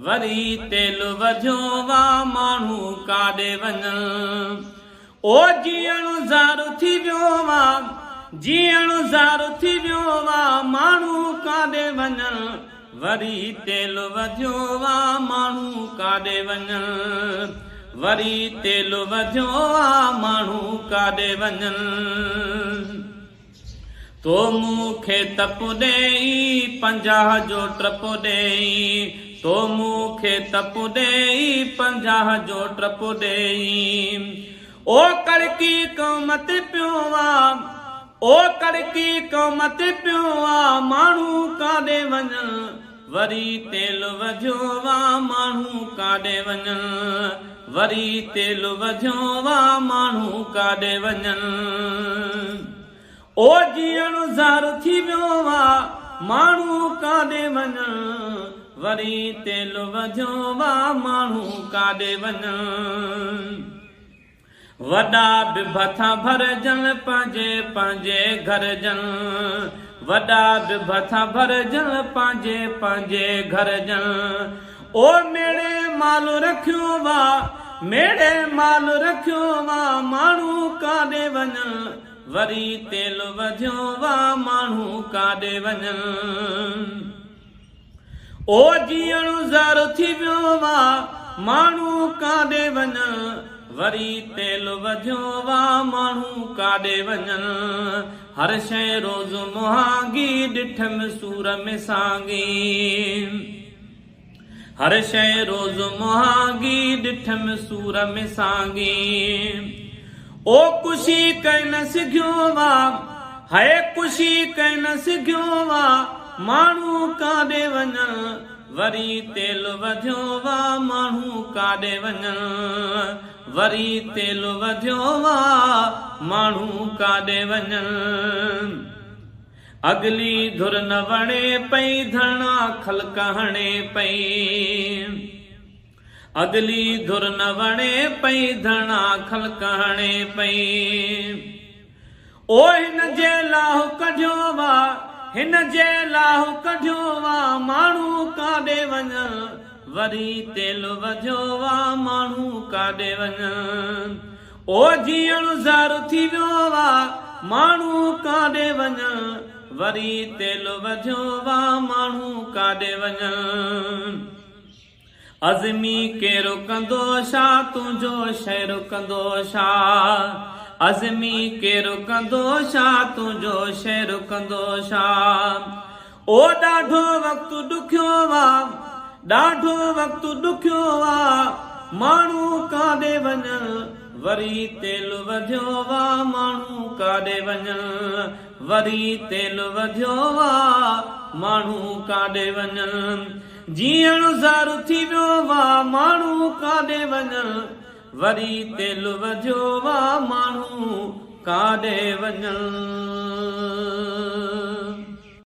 वरी तेल वधियो वा माण्हू काॾे वञनि। ओ जीअण ज़ारु थी वियो वा, जीअण ज़ारु थी वियो वा माण्हू काॾे वञनि। वरी तेल वधियो वा माण्हू काॾे वञनि। वरी तेल वधियो वा माण्हू काॾे वञनि। तो मूंखे तप ॾेई 50 जो ट्रप ॾेई, तो मूंखे तप ॾेई 50 जो ट्रप ॾेई। ओ कड़की क़ौमत पियो वा, ओ कड़की क़ौमत पियो वा माण्हू काॾे वञनि। वरी तेल वधियो वा माण्हू काॾे वञनि। वरी तेल वधियो वा माण्हू काॾे वञनि। ओ जीअण ज़ारु थी वियो वा माण्हू काॾे वञनि। वरी तेल वधियो वा माण्हू काॾे वञनि। वॾा बि भथा भरजनि पंहिंजे पंहिंजे घर जनि। वॾा बि भथा भरजनि पंहिंजे पंहिंजे घर जनि। ओ मेड़े माल रखियो वा, मेड़े माल रखियो वा माण्हू काॾे वञनि। वरी तेल वधियो वा माण्हू काॾे वञनि। ओ जीअण ज़ारु थी वियो वा माण्हू काॾे वञनि। वरी तेल वधियो वा माण्हू काॾे वञनि। हर शइ रोज़ मुहांगी ॾिठमि सूर में साॻी। हर शइ रोज़ मुहांगी ॾिठमि सूर में साॻी। ओ कुशी कई न सिघियो वा, है कुशी कई न सिघियो वा माण्हू काॾे वञनि। वरी तेल वधियो वा माण्हू काॾे वञनि। वरी तेल वधियो वा माण्हू काॾे वञनि। अगली धुर न वणे पई धरणा ख़ल्क़ हणे पई। अगली धुर न वणे पई धरणा ख़ल्क़ हणे पई। ओ हिन जे लाहु कढियो वा, हिन जे लाहु कढियो वा माण्हू काॾे वञनि। वरी तेल वधियो वा माण्हू काॾे वञनि। ओ जीअण ज़ारु थी वियो वा माण्हू काॾे वञनि। वरी तेल वधियो वा माण्हू काॾे वञनि। अज़मी केरु कंदो छा तुंहिंजो शहरु कंदो छा। अज़मी केरु कंदो छा तुंहिंजो शहरु कंदो छा। ओ ॾाढो वक़्तु ॾुखियो वा, ॾाढो वक़्तु ॾुखियो वा माण्हू काॾे वञनि। वरी तेल वधियो वा माण्हू काॾे वञनि। वरी तेल वधियो वा माण्हू काॾे वञनि। जीअण ज़ारु थी वियो वा माण्हू काॾे वञनि। वरी तेल वधियो वा माण्हू काॾे वञनि।